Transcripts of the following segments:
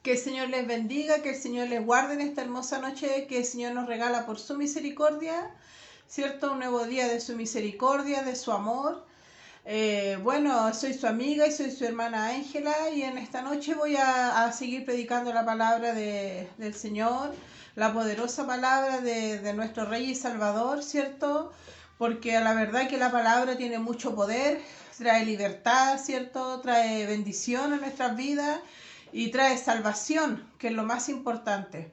Que el Señor les bendiga, que el Señor les guarde en esta hermosa noche que el Señor nos regala por su misericordia, ¿cierto? Un nuevo día de su misericordia, de su amor. Bueno, soy su amiga y soy su hermana Ángela y en esta noche voy a seguir predicando la palabra del Señor, la poderosa palabra de nuestro Rey y Salvador, ¿cierto? Porque la verdad que la palabra tiene mucho poder, trae libertad, ¿cierto? Trae bendición a nuestras vidas y trae salvación, que es lo más importante.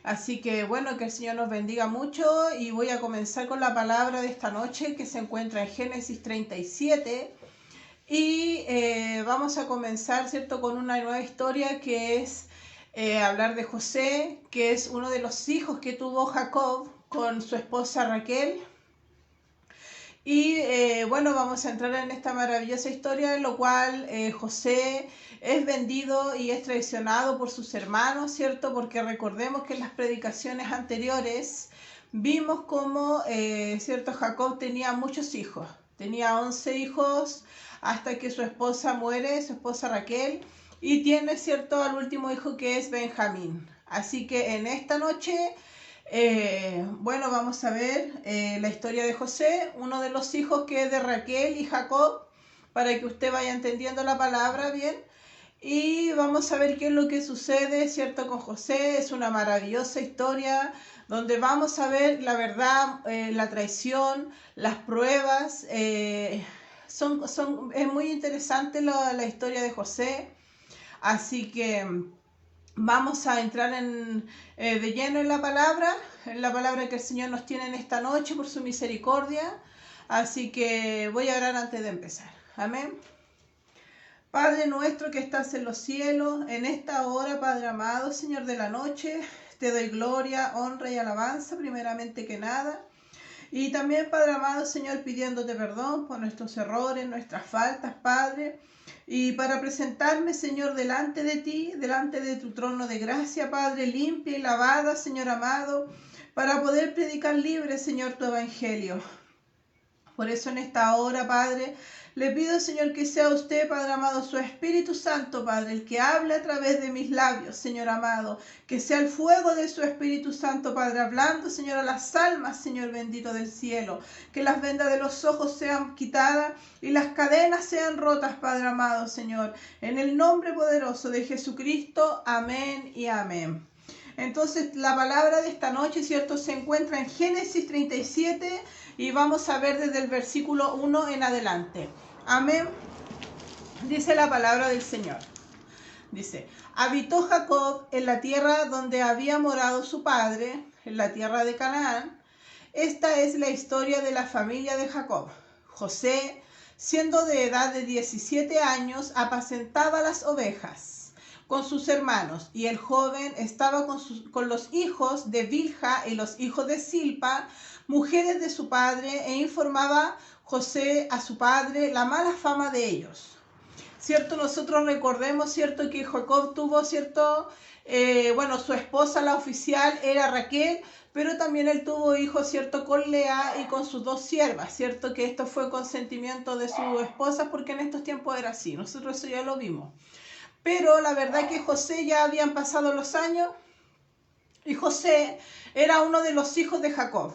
Así que bueno, que el Señor nos bendiga mucho y voy a comenzar con la palabra de esta noche que se encuentra en Génesis 37 y vamos a comenzar, ¿cierto?, con una nueva historia que es hablar de José, que es uno de los hijos que tuvo Jacob con su esposa Raquel. Y bueno, vamos a entrar en esta maravillosa historia en la cual José es vendido y es traicionado por sus hermanos, ¿cierto? Porque recordemos que en las predicaciones anteriores vimos cómo, ¿cierto? Jacob tenía muchos hijos, tenía 11 hijos hasta que su esposa muere, su esposa Raquel, y tiene, ¿cierto?, al último hijo que es Benjamín. Así que en esta noche bueno, vamos a ver la historia de José, uno de los hijos que es de Raquel y Jacob, para que usted vaya entendiendo la palabra bien. Y vamos a ver qué es lo que sucede, ¿cierto?, con José. Es una maravillosa historia donde vamos a ver la verdad, la traición, las pruebas. Es muy interesante la historia de José. Así que vamos a entrar de lleno en la palabra que el Señor nos tiene en esta noche por su misericordia. Así que voy a orar antes de empezar. Amén. Padre nuestro que estás en los cielos, en esta hora, Padre amado, Señor de la noche, te doy gloria, honra y alabanza, primeramente que nada. Y también, Padre amado, Señor, pidiéndote perdón por nuestros errores, nuestras faltas, Padre. Y para presentarme, Señor, delante de ti, delante de tu trono de gracia, Padre, limpia y lavada, Señor amado, para poder predicar libre, Señor, tu evangelio. Por eso en esta hora, Padre, le pido, Señor, que sea usted, Padre amado, su Espíritu Santo, Padre, el que hable a través de mis labios, Señor amado. Que sea el fuego de su Espíritu Santo, Padre, hablando, Señor, a las almas, Señor bendito del cielo. Que las vendas de los ojos sean quitadas y las cadenas sean rotas, Padre amado, Señor. En el nombre poderoso de Jesucristo, amén y amén. Entonces, la palabra de esta noche, ¿cierto?, se encuentra en Génesis 37 y vamos a ver desde el versículo 1 en adelante. Amén. Dice la palabra del Señor. Dice, habitó Jacob en la tierra donde había morado su padre, en la tierra de Canaán. Esta es la historia de la familia de Jacob. José, siendo de edad de 17 años, apacentaba las ovejas con sus hermanos, y el joven estaba con los hijos de Bilha y los hijos de Silpa, mujeres de su padre, e informaba José a su padre la mala fama de ellos. ¿Cierto? Nosotros recordemos, ¿cierto?, que Jacob tuvo, ¿cierto? Bueno, su esposa, la oficial, era Raquel, pero también él tuvo hijos, ¿cierto?, con Lea y con sus dos siervas, ¿cierto? Que esto fue consentimiento de su esposa, porque en estos tiempos era así, nosotros eso ya lo vimos. Pero la verdad que José ya habían pasado los años y José era uno de los hijos de Jacob,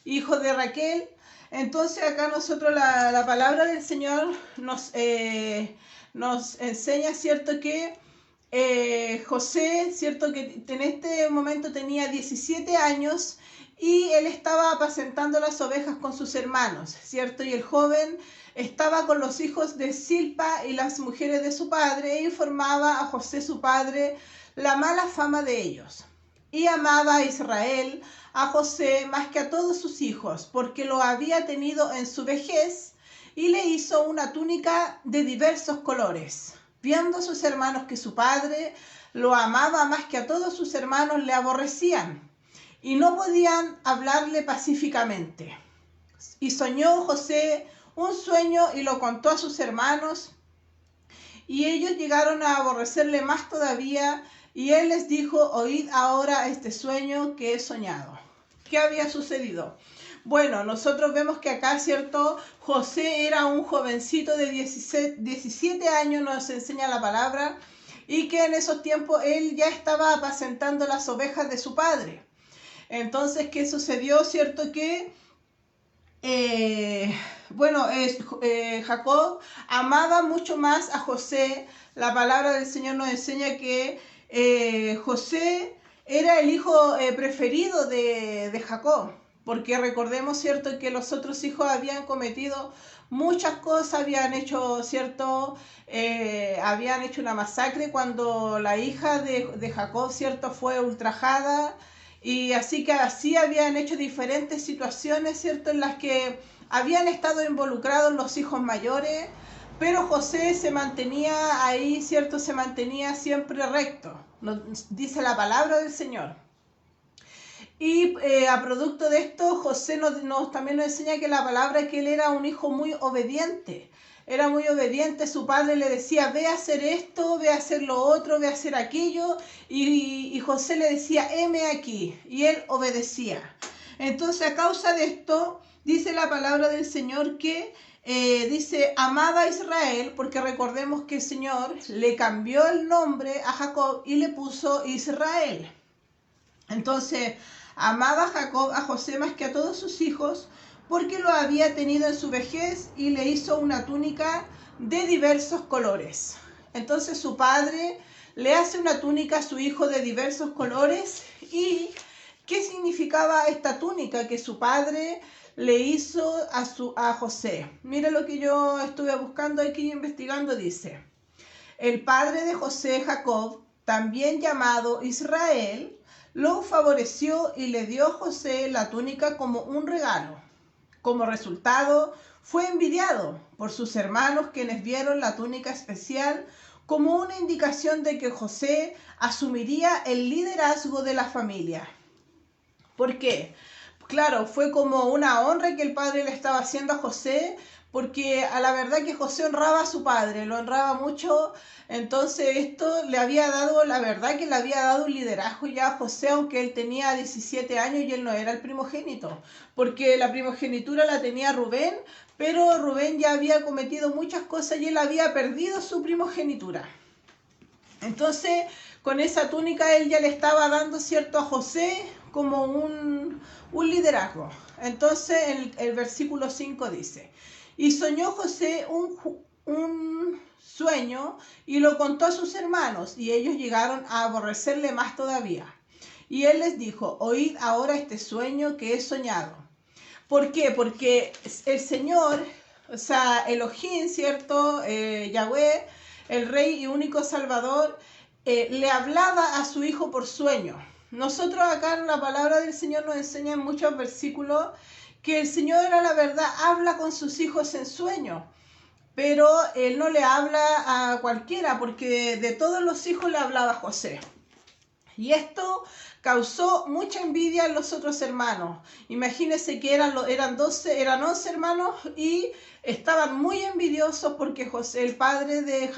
hijo de Raquel. Entonces acá nosotros la palabra del Señor nos enseña, ¿cierto?, que José, ¿cierto?, que en este momento tenía 17 años y él estaba apacentando las ovejas con sus hermanos, ¿cierto? Y el joven estaba con los hijos de Silpa y las mujeres de su padre e informaba a José su padre la mala fama de ellos. Y amaba a Israel, a José, más que a todos sus hijos, porque lo había tenido en su vejez, y le hizo una túnica de diversos colores. Viendo sus hermanos que su padre lo amaba más que a todos sus hermanos, le aborrecían y no podían hablarle pacíficamente. Y soñó José un sueño y lo contó a sus hermanos, y ellos llegaron a aborrecerle más todavía, y él les dijo, oíd ahora este sueño que he soñado. ¿Qué había sucedido? Bueno, nosotros vemos que acá, ¿cierto?, José era un jovencito de 17 años, nos enseña la palabra, y que en esos tiempos él ya estaba apacentando las ovejas de su padre. Entonces, ¿qué sucedió? ¿Cierto? Que Jacob amaba mucho más a José. La palabra del Señor nos enseña que José era el hijo preferido de Jacob, porque recordemos, ¿cierto?, que los otros hijos habían cometido muchas cosas, habían hecho, ¿cierto?, habían hecho una masacre cuando la hija de Jacob, ¿cierto?, fue ultrajada. Y así que así habían hecho diferentes situaciones, ¿cierto?, en las que habían estado involucrados los hijos mayores, pero José se mantenía ahí, ¿cierto?, se mantenía siempre recto, dice la palabra del Señor. Y a producto de esto, José también nos enseña que la palabra es que él era un hijo muy obediente. Era muy obediente, su padre le decía, ve a hacer esto, ve a hacer lo otro, ve a hacer aquello, y José le decía, heme aquí, y él obedecía. Entonces, a causa de esto, dice la palabra del Señor que dice, amaba a Israel, porque recordemos que el Señor le cambió el nombre a Jacob y le puso Israel. Entonces, amaba a Jacob a José más que a todos sus hijos, porque lo había tenido en su vejez y le hizo una túnica de diversos colores. Entonces su padre le hace una túnica a su hijo de diversos colores. ¿Y qué significaba esta túnica que su padre le hizo a José? Mira lo que yo estuve buscando aquí investigando, dice: el padre de José, Jacob, también llamado Israel, lo favoreció y le dio a José la túnica como un regalo. Como resultado, fue envidiado por sus hermanos, quienes vieron la túnica especial como una indicación de que José asumiría el liderazgo de la familia. ¿Por qué? Claro, fue como una honra que el padre le estaba haciendo a José, porque a la verdad que José honraba a su padre, lo honraba mucho. Entonces esto le había dado, la verdad que le había dado un liderazgo ya a José, aunque él tenía 17 años y él no era el primogénito, porque la primogenitura la tenía Rubén, pero Rubén ya había cometido muchas cosas y él había perdido su primogenitura. Entonces, con esa túnica él ya le estaba dando, ¿cierto?, a José como un liderazgo. Entonces, el versículo 5 dice: y soñó José un sueño y lo contó a sus hermanos, y ellos llegaron a aborrecerle más todavía. Y él les dijo: oíd ahora este sueño que he soñado. ¿Por qué? Porque el Señor, o sea, Elohim, ¿cierto?, Yahweh, el Rey y único Salvador, le hablaba a su hijo por sueño. Nosotros acá en la palabra del Señor nos enseñan muchos versículos que el Señor, a la verdad, habla con sus hijos en sueño, pero Él no le habla a cualquiera, porque de todos los hijos le hablaba a José. Y esto causó mucha envidia en los otros hermanos. Imagínense que eran 11 hermanos y estaban muy envidiosos porque José, el padre de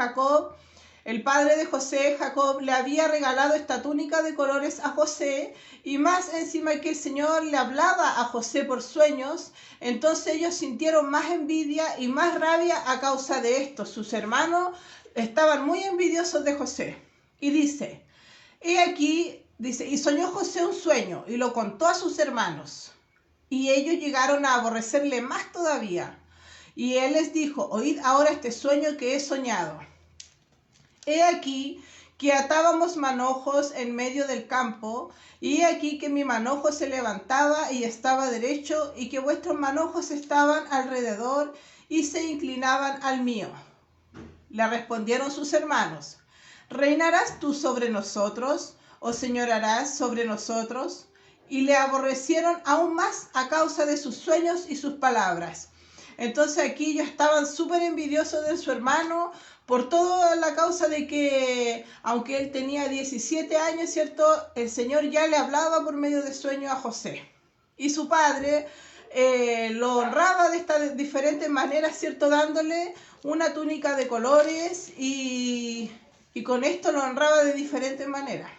José, Jacob, le había regalado esta túnica de colores a José, y más encima que el Señor le hablaba a José por sueños. Entonces ellos sintieron más envidia y más rabia a causa de esto. Sus hermanos estaban muy envidiosos de José. Y dice, he aquí, dice, y soñó José un sueño y lo contó a sus hermanos, y ellos llegaron a aborrecerle más todavía. Y él les dijo: oíd ahora este sueño que he soñado. He aquí que atábamos manojos en medio del campo, y he aquí que mi manojo se levantaba y estaba derecho, y que vuestros manojos estaban alrededor y se inclinaban al mío. Le respondieron sus hermanos: ¿reinarás tú sobre nosotros, o señorarás sobre nosotros? Y le aborrecieron aún más a causa de sus sueños y sus palabras. Entonces aquí ellos estaban súper envidiosos de su hermano, por toda la causa de que, aunque él tenía 17 años, ¿cierto?, el Señor ya le hablaba por medio de sueños a José. Y su padre lo honraba de estas diferentes maneras, ¿cierto?, dándole una túnica de colores, y con esto lo honraba de diferentes maneras.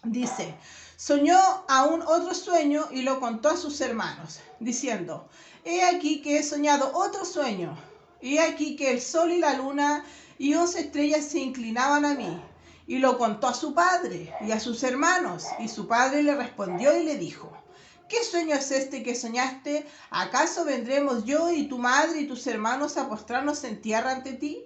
Dice: soñó aún otro sueño y lo contó a sus hermanos, diciendo: he aquí que he soñado otro sueño. y aquí que el sol y la luna y 11 estrellas se inclinaban a mí. Y lo contó a su padre y a sus hermanos, y su padre le respondió y le dijo: ¿Qué sueño es este que soñaste? ¿Acaso vendremos yo y tu madre y tus hermanos a postrarnos en tierra ante ti?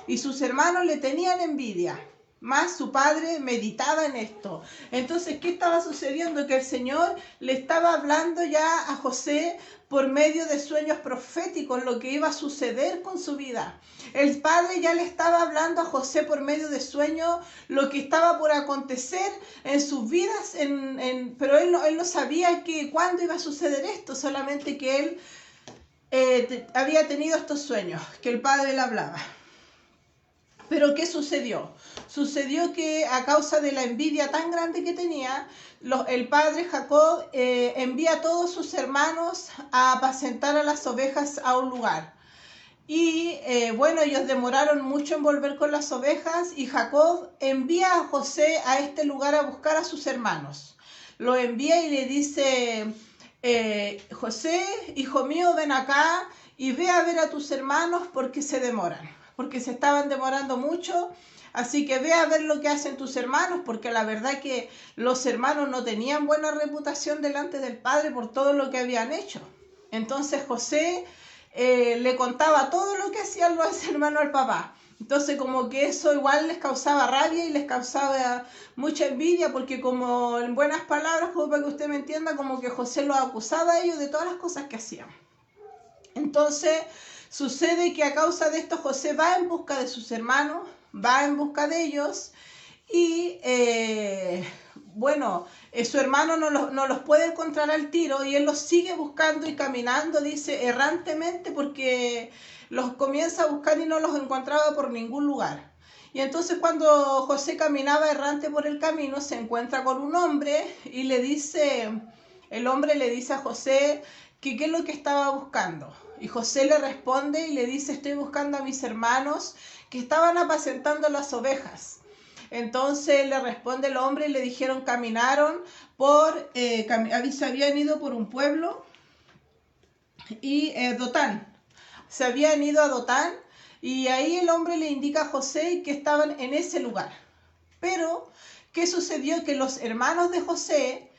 Y sus hermanos le tenían envidia, mas su padre meditaba en esto. Entonces, ¿qué estaba sucediendo? Que el Señor le estaba hablando ya a José por medio de sueños proféticos lo que iba a suceder con su vida. El padre ya le estaba hablando a José por medio de sueños lo que estaba por acontecer en sus vidas, pero él no sabía cuándo iba a suceder esto, solamente que él había tenido estos sueños, que el padre le hablaba. Pero ¿qué sucedió? Sucedió que a causa de la envidia tan grande que tenía, el padre Jacob envía a todos sus hermanos a apacentar a las ovejas a un lugar. Y bueno, ellos demoraron mucho en volver con las ovejas y Jacob envía a José a este lugar a buscar a sus hermanos. Lo envía y le dice: José, hijo mío, ven acá y ve a ver a tus hermanos porque se demoran. Porque se estaban demorando mucho, así que ve a ver lo que hacen tus hermanos, porque la verdad que los hermanos no tenían buena reputación delante del padre por todo lo que habían hecho. Entonces José le contaba todo lo que hacían los hermanos al papá. Entonces como que eso igual les causaba rabia y les causaba mucha envidia, porque como en buenas palabras, como para que usted me entienda, como que José los acusaba a ellos de todas las cosas que hacían. Entonces sucede que a causa de esto José va en busca de sus hermanos, va en busca de ellos y bueno, su hermano no los puede encontrar al tiro y él los sigue buscando y caminando, dice, errantemente, porque los comienza a buscar y no los encontraba por ningún lugar. Y entonces cuando José caminaba errante por el camino, se encuentra con un hombre y el hombre le dice a José que qué es lo que estaba buscando. Y José le responde y le dice: estoy buscando a mis hermanos que estaban apacentando las ovejas. Entonces le responde el hombre y le dijeron, caminaron se habían ido por un pueblo y Dotán. Se habían ido a Dotán y ahí el hombre le indica a José que estaban en ese lugar. Pero, ¿qué sucedió? Que los hermanos de José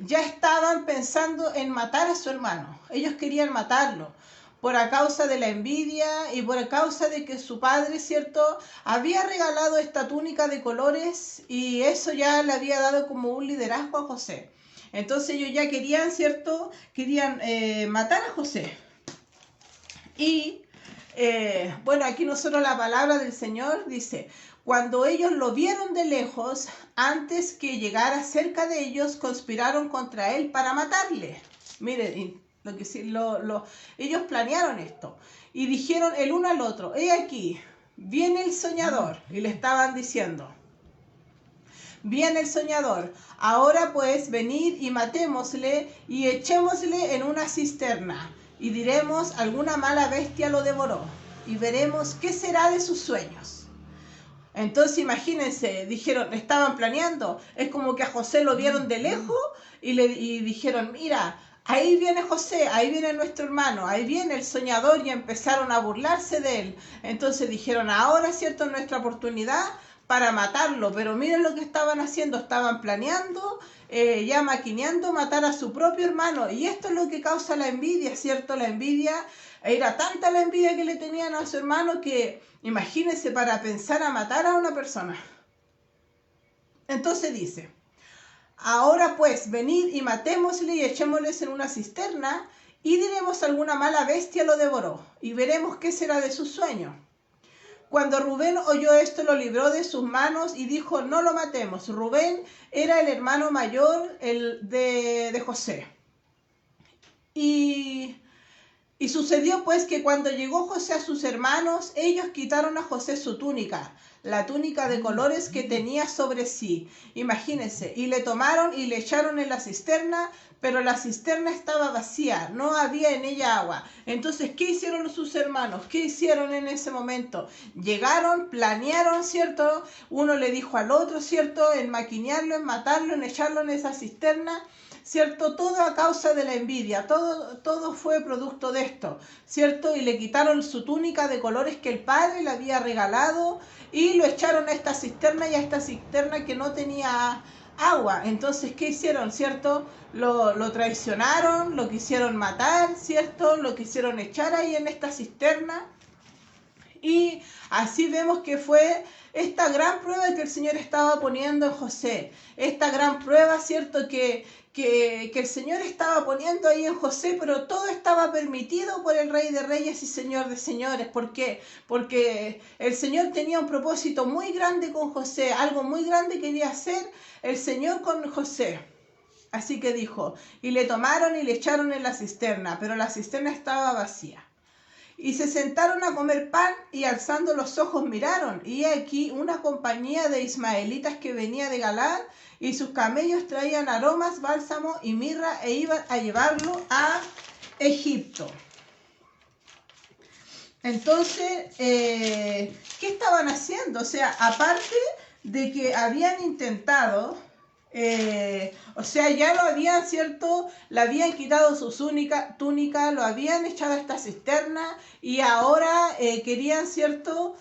ya estaban pensando en matar a su hermano. Ellos querían matarlo por a causa de la envidia y por a causa de que su padre, ¿cierto?, había regalado esta túnica de colores y eso ya le había dado como un liderazgo a José. Entonces ellos ya querían, ¿cierto?, querían matar a José. Y bueno, aquí nosotros la palabra del Señor dice: cuando ellos lo vieron de lejos, antes que llegara cerca de ellos, conspiraron contra él para matarle. Miren, ellos planearon esto y dijeron el uno al otro: he aquí, viene el soñador. Y le estaban diciendo: viene el soñador, ahora pues venid y matémosle y echémosle en una cisterna y diremos: alguna mala bestia lo devoró, y veremos qué será de sus sueños. Entonces imagínense, dijeron, estaban planeando, es como que a José lo vieron de lejos y dijeron: mira, ahí viene José, ahí viene nuestro hermano, ahí viene el soñador, y empezaron a burlarse de él. Entonces dijeron: ahora es cierto, nuestra oportunidad para matarlo. Pero miren lo que estaban haciendo, estaban planeando, ya maquineando matar a su propio hermano. Y esto es lo que causa la envidia, ¿cierto? La envidia, era tanta la envidia que le tenían a su hermano que, imagínense, para pensar a matar a una persona. Entonces dice: ahora pues, venid y matémosle y echémosles en una cisterna y diremos: alguna mala bestia lo devoró, y veremos qué será de su sueño. Cuando Rubén oyó esto, lo libró de sus manos y dijo: no lo matemos. Rubén era el hermano mayor de José. Y sucedió pues que cuando llegó José a sus hermanos, ellos quitaron a José su túnica, la túnica de colores que tenía sobre sí. Imagínense, y le tomaron y le echaron en la cisterna, pero la cisterna estaba vacía, no había en ella agua. Entonces, ¿qué hicieron sus hermanos? ¿Qué hicieron en ese momento? Llegaron, planearon, ¿cierto? Uno le dijo al otro, ¿cierto? En maquinearlo, en matarlo, en echarlo en esa cisterna, ¿cierto? Todo a causa de la envidia, todo fue producto de esto, ¿cierto? Y le quitaron su túnica de colores que el padre le había regalado y lo echaron a esta cisterna, y a esta cisterna que no tenía agua. Entonces, ¿qué hicieron, cierto? Lo traicionaron, lo quisieron matar, ¿cierto? Lo quisieron echar ahí en esta cisterna. Y así vemos que fue esta gran prueba que el Señor estaba poniendo en José. Esta gran prueba, ¿cierto? Que el Señor estaba poniendo ahí en José, pero todo estaba permitido por el Rey de Reyes y Señor de Señores. ¿Por qué? Porque el Señor tenía un propósito muy grande con José, algo muy grande quería hacer el Señor con José. Así que dijo, y le tomaron y le echaron en la cisterna, pero la cisterna estaba vacía. Y se sentaron a comer pan, y alzando los ojos miraron, y aquí una compañía de ismaelitas que venía de Galaad, y sus camellos traían aromas, bálsamo y mirra, e iban a llevarlo a Egipto. Entonces, ¿qué estaban haciendo? O sea, aparte de que habían intentado, ya lo habían, ¿cierto? Le habían quitado su túnica, lo habían echado a esta cisterna, y ahora querían, ¿cierto?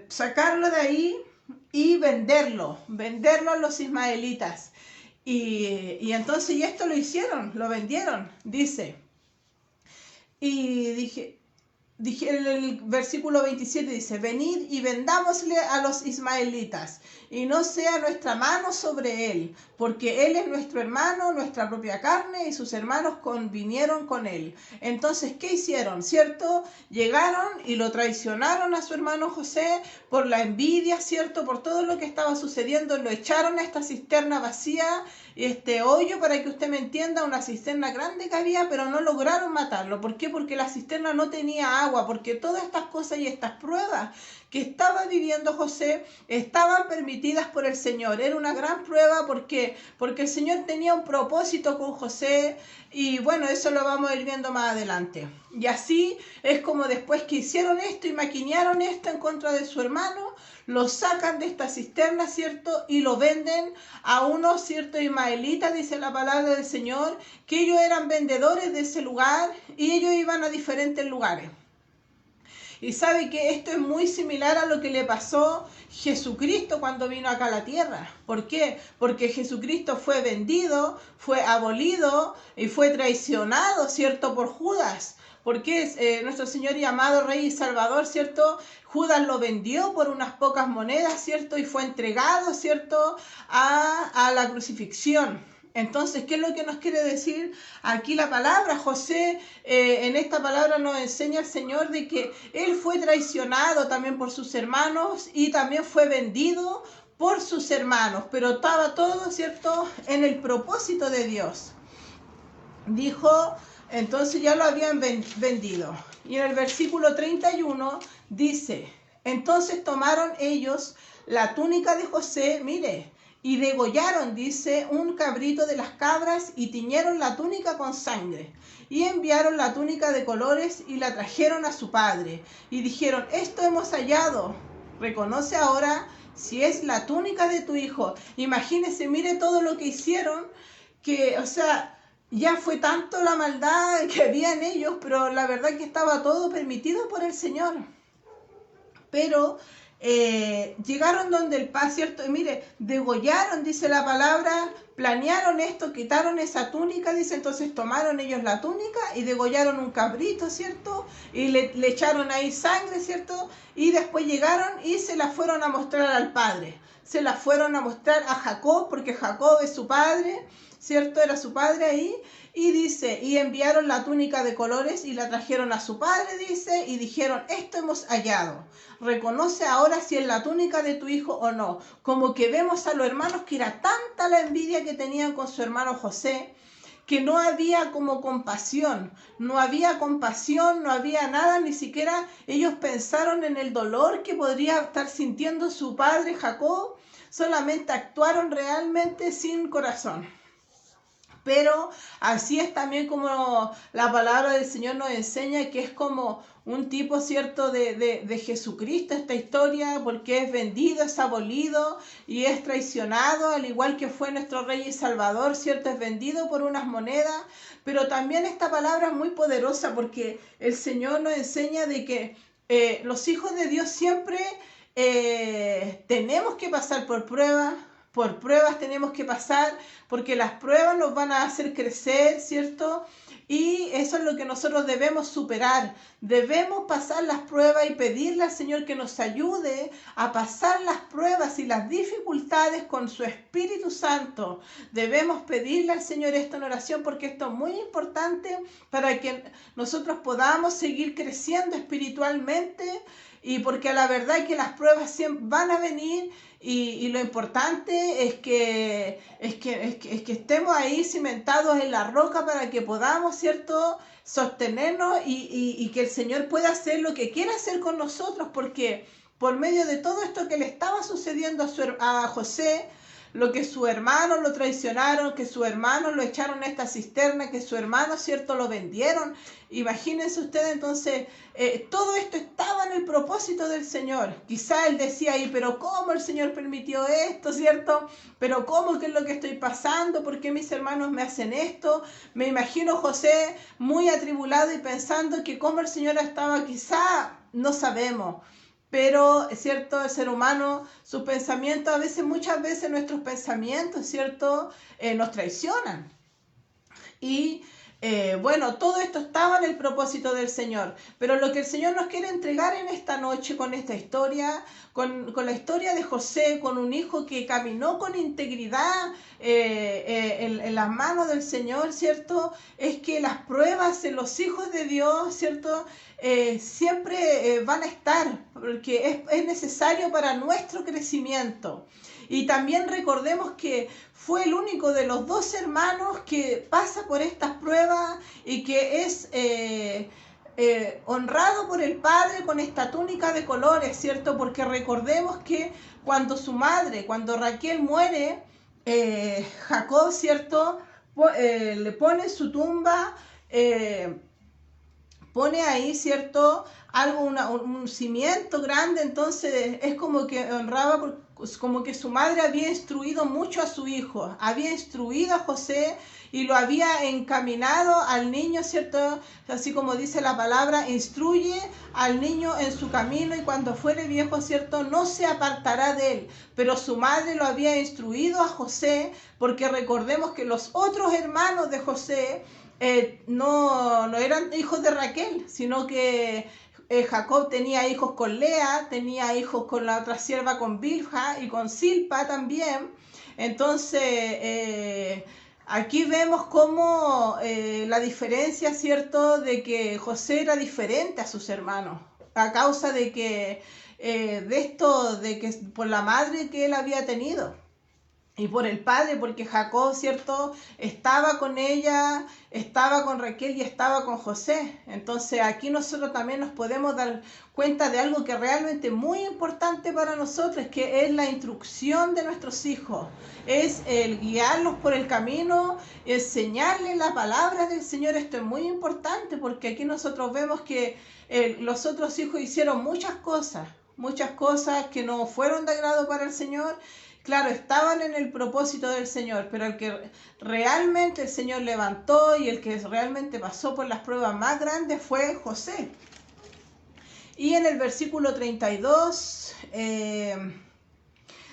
Sacarlo de ahí y venderlo a los ismaelitas. Y entonces, y esto lo hicieron, lo vendieron, dice. Y dije en el versículo 27 dice, venid y vendámosle a los ismaelitas, y no sea nuestra mano sobre él, porque él es nuestro hermano, nuestra propia carne, y sus hermanos convinieron con él. Entonces, ¿qué hicieron? ¿Cierto? Llegaron y lo traicionaron a su hermano José por la envidia, ¿cierto? Por todo lo que estaba sucediendo, lo echaron a esta cisterna vacía, este hoyo, para que usted me entienda, una cisterna grande que había, pero no lograron matarlo. ¿Por qué? Porque la cisterna no tenía agua, porque todas estas cosas y estas pruebas que estaba viviendo José estaban permitidas por el Señor. Era una gran prueba porque el Señor tenía un propósito con José, y bueno, eso lo vamos a ir viendo más adelante. Y así es como después que hicieron esto y maquinearon esto en contra de su hermano, lo sacan de esta cisterna, ¿cierto? Y lo venden a unos, ¿cierto? Ismaelitas, dice la palabra del Señor, que ellos eran vendedores de ese lugar, y ellos iban a diferentes lugares. Y sabe que esto es muy similar a lo que le pasó Jesucristo cuando vino acá a la tierra. ¿Por qué? Porque Jesucristo fue vendido, fue abolido y fue traicionado, ¿cierto? Por Judas. Porque nuestro Señor y amado Rey y Salvador, ¿cierto? Judas lo vendió por unas pocas monedas, ¿cierto? Y fue entregado, ¿cierto? A la crucifixión. Entonces, ¿qué es lo que nos quiere decir aquí la palabra? José, en esta palabra nos enseña el Señor de que él fue traicionado también por sus hermanos, y también fue vendido por sus hermanos, pero estaba todo, ¿cierto?, en el propósito de Dios. Dijo, entonces ya lo habían vendido. Y en el versículo 31 dice, entonces tomaron ellos la túnica de José, mire, y degollaron, dice, un cabrito de las cabras, y tiñeron la túnica con sangre, y enviaron la túnica de colores y la trajeron a su padre, y dijeron, esto hemos hallado, reconoce ahora si es la túnica de tu hijo. Imagínese, mire todo lo que hicieron, que, ya fue tanto la maldad que había en ellos, pero la verdad que estaba todo permitido por el Señor. Pero llegaron donde el Padre, ¿cierto? Y mire, degollaron, dice la palabra, planearon esto, quitaron esa túnica, dice, entonces tomaron ellos la túnica y degollaron un cabrito, ¿cierto? Y le echaron ahí sangre, ¿cierto? Y después llegaron y se la fueron a mostrar al Padre. Se la fueron a mostrar a Jacob, porque Jacob es su padre, ¿cierto? Era su padre ahí. Y dice, y enviaron la túnica de colores y la trajeron a su padre, dice, y dijeron, esto hemos hallado. Reconoce ahora si es la túnica de tu hijo o no. Como que vemos a los hermanos que era tanta la envidia que tenían con su hermano José, que no había como compasión, no había nada, ni siquiera ellos pensaron en el dolor que podría estar sintiendo su padre Jacob, solamente actuaron realmente sin corazón. Pero así es también como la palabra del Señor nos enseña, que es como un tipo, ¿cierto?, de Jesucristo esta historia, porque es vendido, es abolido y es traicionado, al igual que fue nuestro Rey y Salvador, ¿cierto?, es vendido por unas monedas. Pero también esta palabra es muy poderosa, porque el Señor nos enseña de que los hijos de Dios siempre tenemos que pasar por pruebas tenemos que pasar, porque las pruebas nos van a hacer crecer, ¿cierto? Y eso es lo que nosotros debemos superar. Debemos pasar las pruebas y pedirle al Señor que nos ayude a pasar las pruebas y las dificultades con su Espíritu Santo. Debemos pedirle al Señor esto en oración, porque esto es muy importante para que nosotros podamos seguir creciendo espiritualmente, y porque a la verdad es que las pruebas siempre van a venir. Y lo importante es que estemos ahí cimentados en la roca, para que podamos, ¿cierto?, sostenernos y que el Señor pueda hacer lo que quiera hacer con nosotros, porque por medio de todo esto que le estaba sucediendo a José, lo que su hermano lo traicionaron, que su hermano lo echaron a esta cisterna, que su hermano, ¿cierto?, lo vendieron. Imagínense ustedes, entonces, todo esto estaba en el propósito del Señor. Quizá él decía ahí, pero ¿cómo el Señor permitió esto, ¿cierto? Pero ¿cómo? ¿Qué es lo que estoy pasando? ¿Por qué mis hermanos me hacen esto? Me imagino José muy atribulado y pensando que cómo el Señor estaba, quizá, no sabemos. Pero, es cierto, el ser humano, sus pensamientos, muchas veces nuestros pensamientos, ¿cierto?, nos traicionan. Y bueno, todo esto estaba en el propósito del Señor. Pero lo que el Señor nos quiere entregar en esta noche con esta historia, con la historia de José, con un hijo que caminó con integridad en las manos del Señor, ¿cierto?, es que las pruebas en los hijos de Dios, ¿cierto?, siempre van a estar, porque es necesario para nuestro crecimiento. Y también recordemos que fue el único de los dos hermanos que pasa por estas pruebas y que es honrado por el Padre con esta túnica de colores, ¿cierto? Porque recordemos que cuando Raquel muere, Jacob, ¿cierto?, le pone en su tumba, pone ahí, ¿cierto?, un cimiento grande. Entonces es como que honraba, como que su madre había instruido mucho a su hijo, había instruido a José y lo había encaminado al niño, ¿cierto? Así como dice la palabra, instruye al niño en su camino y cuando fuere viejo, ¿cierto?, no se apartará de él. Pero su madre lo había instruido a José, porque recordemos que los otros hermanos de José no eran hijos de Raquel, sino que Jacob tenía hijos con Lea, tenía hijos con la otra sierva, con Bilha, y con Silpa también. Entonces, aquí vemos cómo la diferencia, ¿cierto?, de que José era diferente a sus hermanos, a causa de que de que por la madre que él había tenido. Y por el padre, porque Jacob, ¿cierto?, estaba con ella, estaba con Raquel y estaba con José. Entonces aquí nosotros también nos podemos dar cuenta de algo que realmente es muy importante para nosotros, que es la instrucción de nuestros hijos. Es el guiarlos por el camino, enseñarles la palabra del Señor. Esto es muy importante, porque aquí nosotros vemos que los otros hijos hicieron muchas cosas que no fueron de agrado para el Señor. Claro, estaban en el propósito del Señor, pero el que realmente el Señor levantó y el que realmente pasó por las pruebas más grandes fue José. Y en el versículo 32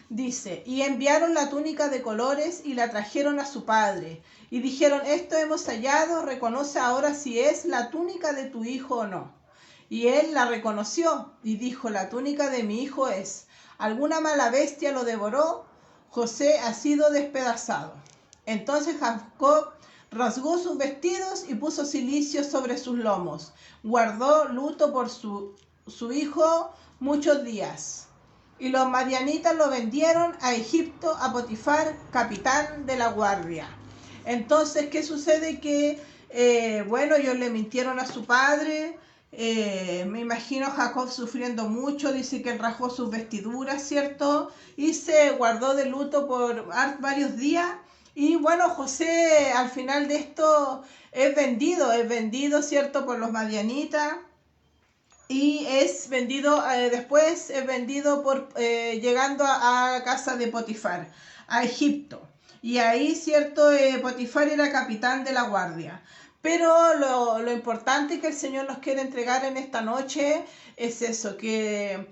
dice, y enviaron la túnica de colores y la trajeron a su padre. Y dijeron, esto hemos hallado, reconoce ahora si es la túnica de tu hijo o no. Y él la reconoció y dijo, la túnica de mi hijo es. ¿Alguna mala bestia lo devoró? José ha sido despedazado. Entonces Jacob rasgó sus vestidos y puso cilicio sobre sus lomos. Guardó luto por su hijo muchos días. Y los madianitas lo vendieron a Egipto, a Potifar, capitán de la guardia. Entonces, ¿qué sucede? Que, ellos le mintieron a su padre. Me imagino a Jacob sufriendo mucho, dice que él rasgó sus vestiduras, ¿cierto? Y se guardó de luto por varios días. Y bueno, José al final de esto es vendido, ¿cierto?, por los madianitas. Y es vendido, después es vendido llegando a casa de Potifar, a Egipto. Y ahí, cierto, Potifar era capitán de la guardia. Pero lo importante que el Señor nos quiere entregar en esta noche es eso, que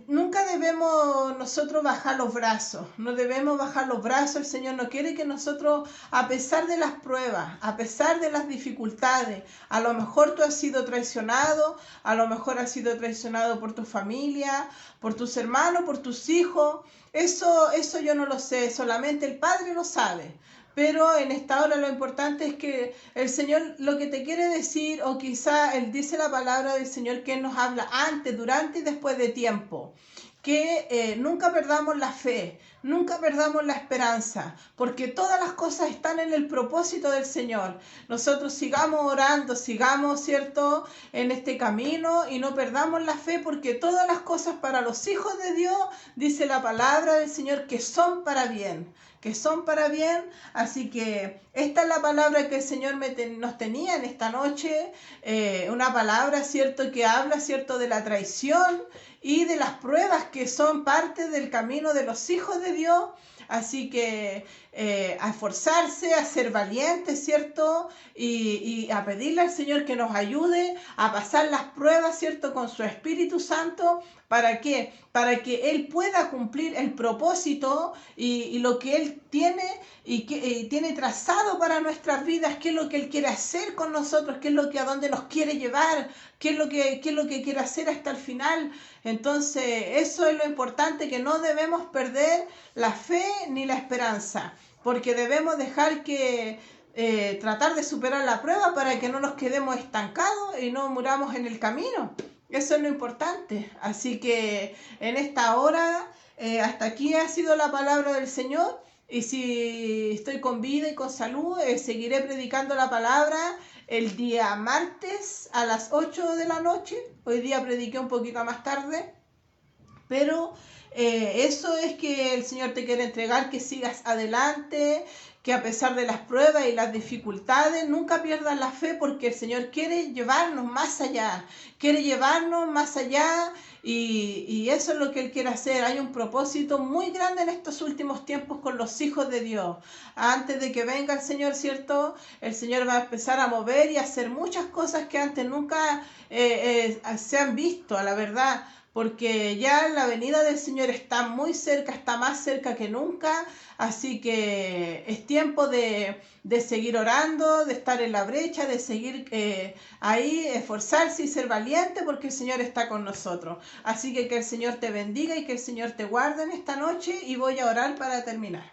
nunca debemos nosotros bajar los brazos, no debemos bajar los brazos. El Señor no quiere que nosotros, a pesar de las pruebas, a pesar de las dificultades, a lo mejor tú has sido traicionado, a lo mejor has sido traicionado por tu familia, por tus hermanos, por tus hijos. Eso yo no lo sé, solamente el Padre lo sabe. Pero en esta hora lo importante es que el Señor lo que te quiere decir, o quizá Él dice la palabra del Señor que Él nos habla antes, durante y después de tiempo. Que nunca perdamos la fe, nunca perdamos la esperanza, porque todas las cosas están en el propósito del Señor. Nosotros sigamos orando, sigamos, ¿cierto?, en este camino y no perdamos la fe, porque todas las cosas para los hijos de Dios, dice la palabra del Señor, que son para bien, que son para bien. Así que esta es la palabra que el Señor nos tenía en esta noche, una palabra, ¿cierto?, que habla, ¿cierto?, de la traición y de las pruebas que son parte del camino de los hijos de Dios. Así que a esforzarse, a ser valientes, ¿cierto? Y a pedirle al Señor que nos ayude a pasar las pruebas, ¿cierto?, con su Espíritu Santo. ¿Para qué? Para que Él pueda cumplir el propósito y lo que Él tiene y tiene trazado para nuestras vidas, qué es lo que Él quiere hacer con nosotros, qué es lo que a dónde nos quiere llevar, qué es lo que quiere hacer hasta el final. Entonces, eso es lo importante, que no debemos perder la fe ni la esperanza, porque debemos dejar que tratar de superar la prueba para que no nos quedemos estancados y no muramos en el camino. Eso es lo importante. Así que en esta hora, hasta aquí ha sido la palabra del Señor. Y si estoy con vida y con salud, seguiré predicando la palabra el día martes a las 8 de la noche. Hoy día prediqué un poquito más tarde. Pero eso es que el Señor te quiere entregar, que sigas adelante, que a pesar de las pruebas y las dificultades, nunca pierdas la fe, porque el Señor quiere llevarnos más allá, y eso es lo que Él quiere hacer. Hay un propósito muy grande en estos últimos tiempos con los hijos de Dios. Antes de que venga el Señor, ¿cierto?, el Señor va a empezar a mover y a hacer muchas cosas que antes nunca se han visto, a la verdad, porque ya la venida del Señor está muy cerca, está más cerca que nunca. Así que es tiempo de seguir orando, de estar en la brecha, de seguir ahí, esforzarse y ser valiente, porque el Señor está con nosotros. Así que el Señor te bendiga y que el Señor te guarde en esta noche, y voy a orar para terminar.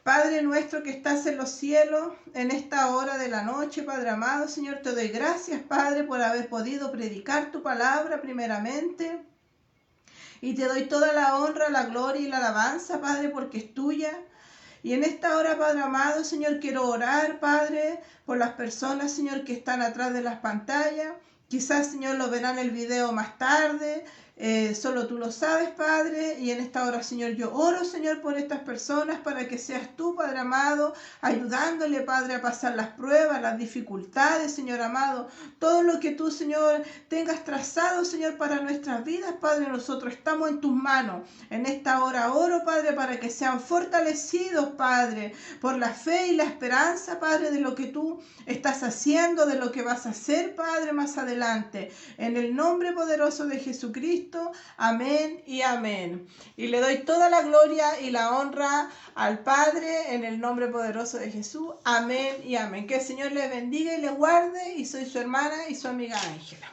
Padre nuestro que estás en los cielos, en esta hora de la noche, Padre amado, Señor, te doy gracias, Padre, por haber podido predicar tu palabra primeramente. Y te doy toda la honra, la gloria y la alabanza, Padre, porque es tuya. Y en esta hora, Padre amado, Señor, quiero orar, Padre, por las personas, Señor, que están atrás de las pantallas. Quizás, Señor, lo verán el video más tarde. Solo tú lo sabes, Padre. Y en esta hora, Señor, yo oro, Señor, por estas personas, para que seas tú, Padre amado, ayudándole, Padre, a pasar las pruebas, las dificultades, Señor amado. Todo lo que tú, Señor, tengas trazado, Señor, para nuestras vidas, Padre, nosotros estamos en tus manos. En esta hora oro, Padre, para que sean fortalecidos, Padre, por la fe y la esperanza, Padre, de lo que tú estás haciendo, de lo que vas a hacer, Padre, más adelante. En el nombre poderoso de Jesucristo. Amén y amén. Y le doy toda la gloria y la honra al Padre en el nombre poderoso de Jesús. Amén y amén. Que el Señor les bendiga y les guarde. Y soy su hermana y su amiga Ángela.